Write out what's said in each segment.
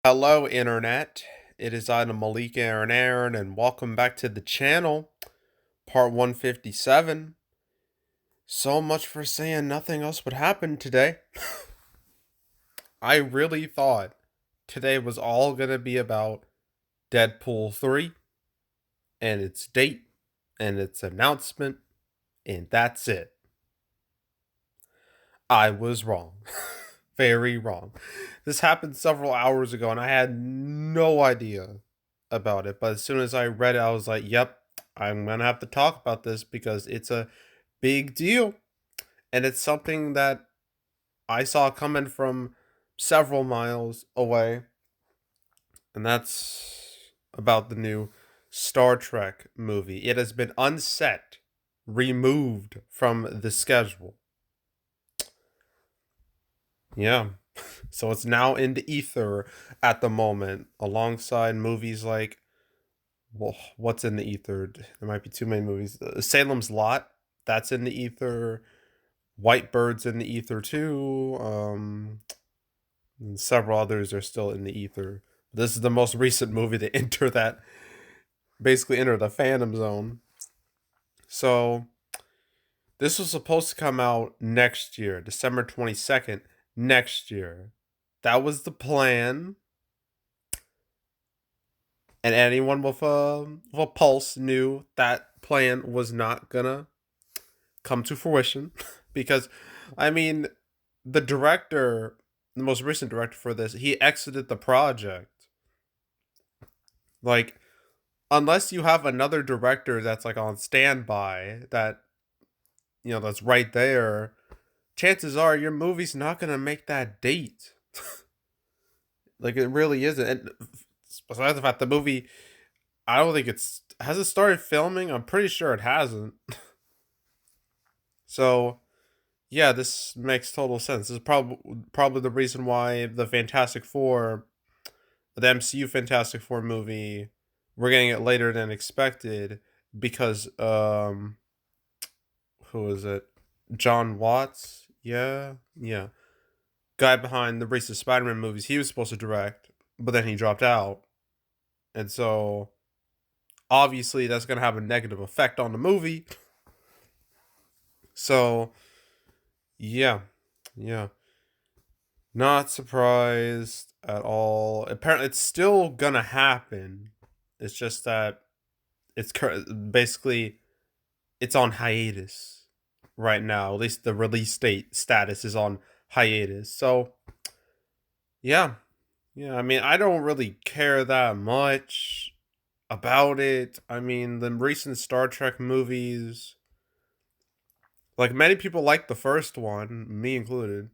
Hello, Internet. It is I, Malik Aaron, and welcome back to the channel, part 157. So much for saying nothing else would happen today. I really thought today was all going to be about Deadpool 3 and its date and its announcement, and that's it. I was wrong. Very wrong. This happened several hours ago, and I had no idea about it. But as soon as I read it, I was like, yep, I'm going to have to talk about this because it's a big deal. And it's something that I saw coming from several miles away. And that's about the new Star Trek movie. It has been unset, removed from the schedule. Yeah. So it's now in the ether at the moment, alongside movies like, well, what's in the ether? There might be too many movies. Salem's Lot, that's in the ether. White Bird's in the ether too. And several others are still in the ether. This is the most recent movie to enter that, basically enter the fandom zone. So this was supposed to come out next year, December 22nd, next year. That was the plan. And anyone with a pulse knew that plan was not gonna come to fruition because, I mean, the director, the most recent director for this, he exited the project. Like, unless you have another director that's like on standby, that that's right there, chances are your movie's not gonna make that date. Like, it really isn't. And besides the fact the movie, I don't think it's has it started filming. I'm pretty sure it hasn't. So yeah, this makes total sense. This is probably the reason why the Fantastic Four, the MCU Fantastic Four movie, we're getting it later than expected because who is it? John Watts? Yeah, yeah. Guy behind the recent Spider-Man movies, he was supposed to direct, but then he dropped out. And so obviously that's going to have a negative effect on the movie. So, yeah. Yeah. Not surprised at all. Apparently, it's still gonna happen. It's just that basically it's on hiatus right now. At least the release date status is on hiatus. So yeah, yeah. I mean, I don't really care that much about it. I mean, the recent Star Trek movies, like many people like the first one, me included.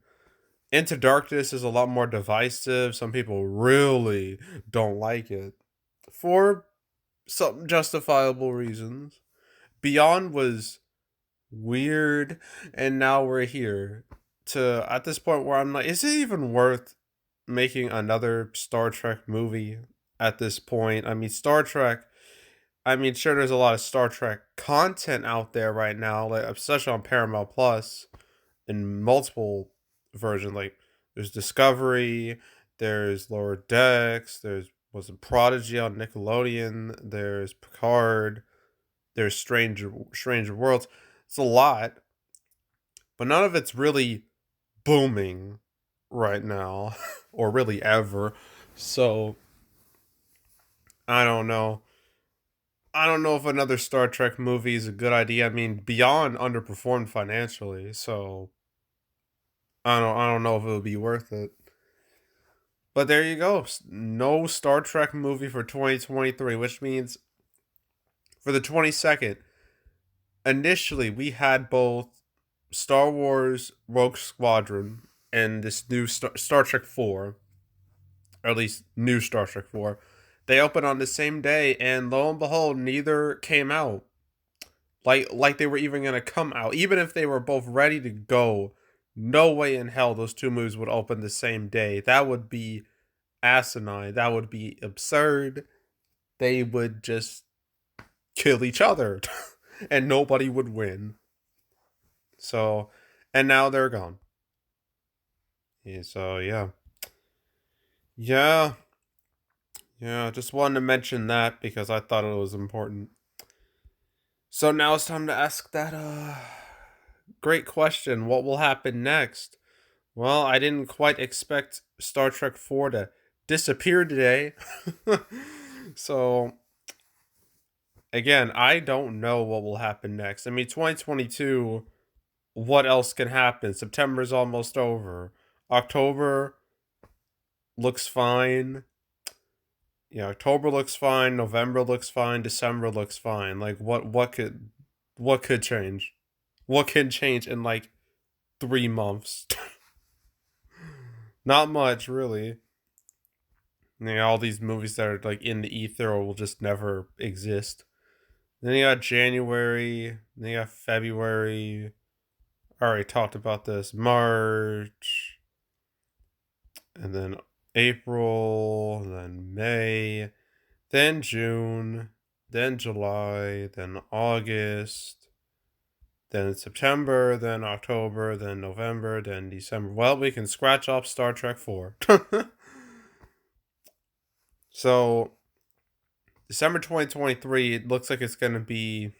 Into Darkness is a lot more divisive. Some people really don't like it for some justifiable reasons. Beyond was weird, and now we're here to at this point where I'm like, is it even worth making another Star Trek movie at this point? I mean, Star Trek. I mean, sure, there's a lot of Star Trek content out there right now, like especially on Paramount Plus in multiple versions. Like there's Discovery, there's Lower Decks, there's was a Prodigy on Nickelodeon, there's Picard, there's Stranger Worlds. It's a lot, but none of it's really booming right now, or really ever. So I don't know. I don't know if another Star Trek movie is a good idea. I mean, Beyond underperformed financially, so I don't know if it would be worth it. But there you go. No Star Trek movie for 2023, which means for the 22nd, initially we had both Star Wars Rogue Squadron and this new Star Trek 4, or at least new Star Trek 4. They opened on the same day, and lo and behold, neither came out. Like they were even gonna come out. Even if they were both ready to go, no way in hell those two movies would open the same day. That would be asinine. That would be absurd. They would just kill each other and nobody would win. So, and now they're gone. Yeah, so yeah. Yeah. Yeah, just wanted to mention that because I thought it was important. So now it's time to ask that great question. What will happen next? Well, I didn't quite expect Star Trek 4 to disappear today. So, again, I don't know what will happen next. I mean, 2022, what else can happen? September's almost over. October looks fine. Yeah, October looks fine, November looks fine, December looks fine. Like what could change? What can change in like 3 months? Not much, really. All these movies that are like in the ether or will just never exist. Then you got January, then you got February. I already talked about this. March, and then April, and then May, then June, then July, then August, then September, then October, then November, then December. Well, we can scratch off Star Trek 4. So, December 2023, it looks like it's going to be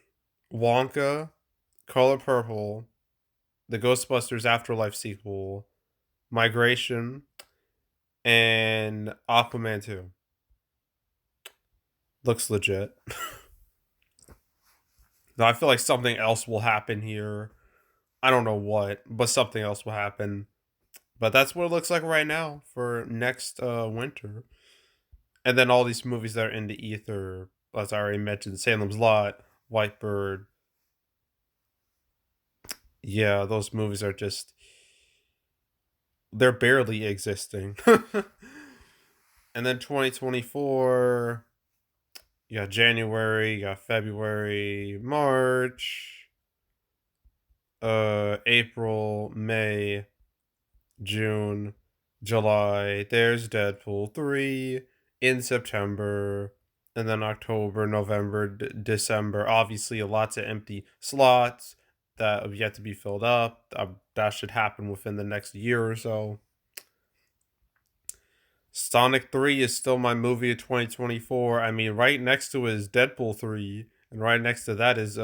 Wonka, Color Purple, the Ghostbusters Afterlife sequel, Migration, and Aquaman 2. Looks legit. Now, I feel like something else will happen here. I don't know what, but something else will happen. But that's what it looks like right now for next winter. And then all these movies that are in the ether, as I already mentioned, Salem's Lot, Whitebird. Yeah, those movies are just, they're barely existing. And then 2024, you got January, you got February, March, April, May, June, July. There's Deadpool 3 in September, and then October, November, December. Obviously, lots of empty slots that have yet to be filled up. That should happen within the next year or so. Sonic 3 is still my movie of 2024. I mean, right next to it is Deadpool 3, and right next to that is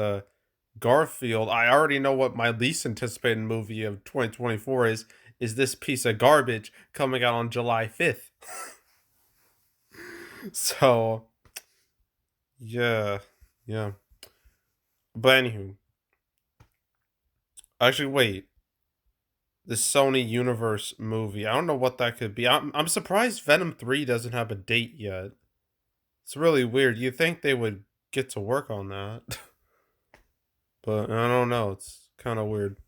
Garfield. I already know what my least anticipated movie of 2024 is this piece of garbage coming out on July 5th. So, yeah. Yeah. But anywho, actually wait. The Sony Universe movie. I don't know what that could be. I'm surprised Venom 3 doesn't have a date yet. It's really weird. You think they would get to work on that. But I don't know. It's kind of weird.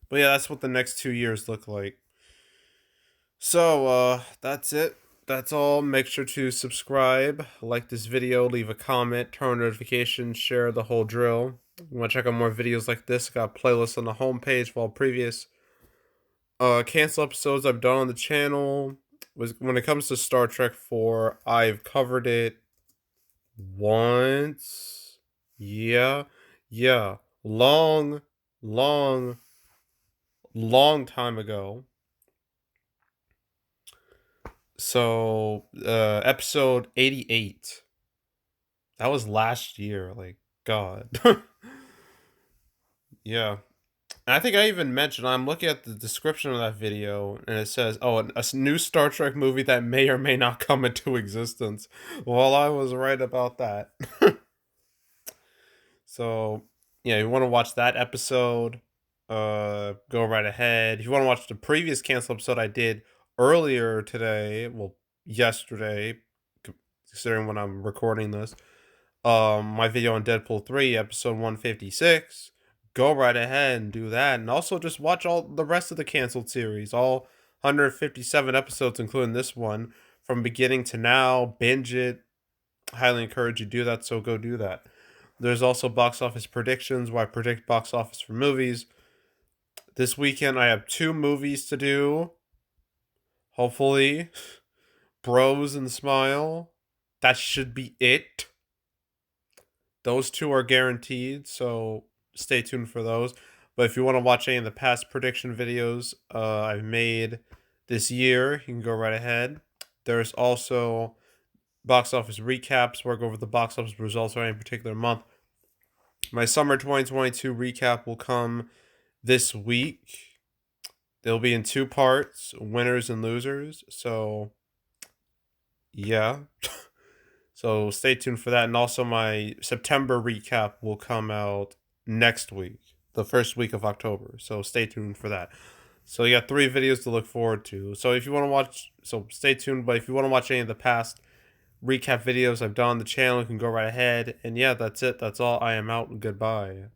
But yeah, that's what the next 2 years look like. So, that's it. That's all. Make sure to subscribe, like this video, leave a comment, turn on notifications, share the whole drill. You want to check out more videos like this? I got playlists on the homepage for all previous cancel episodes I've done on the channel. Was when it comes to Star Trek 4, I've covered it once. Yeah. Yeah. Long, long, long time ago. So, episode 88. That was last year. Like, God. Yeah. And I think I even mentioned, I'm looking at the description of that video, and it says, oh, a new Star Trek movie that may or may not come into existence. Well, I was right about that. So, yeah, you want to watch that episode, go right ahead. If you want to watch the previous cancel episode I did earlier today, well, yesterday, considering when I'm recording this, my video on Deadpool 3, episode 156, go right ahead and do that. And also just watch all the rest of the canceled series, all 157 episodes, including this one, from beginning to now. Binge it. Highly encourage you to do that, so go do that. There's also box office predictions, where I predict box office for movies. This weekend, I have 2 movies to do. Hopefully, Bros and Smile. That should be it. Those 2 are guaranteed, so stay tuned for those. But if you want to watch any of the past prediction videos I've made this year, you can go right ahead. There's also box office recaps, where I go over the box office results for any particular month. My summer 2022 recap will come this week. They'll be in two parts, winners and losers. So, yeah. So stay tuned for that. And also, my September recap will come out next week, the first week of October. So stay tuned for that. So you got 3 videos to look forward to. So if you want to watch, so stay tuned. But if you want to watch any of the past recap videos I've done on the channel, you can go right ahead. And yeah, that's it. That's all. I am out. Goodbye.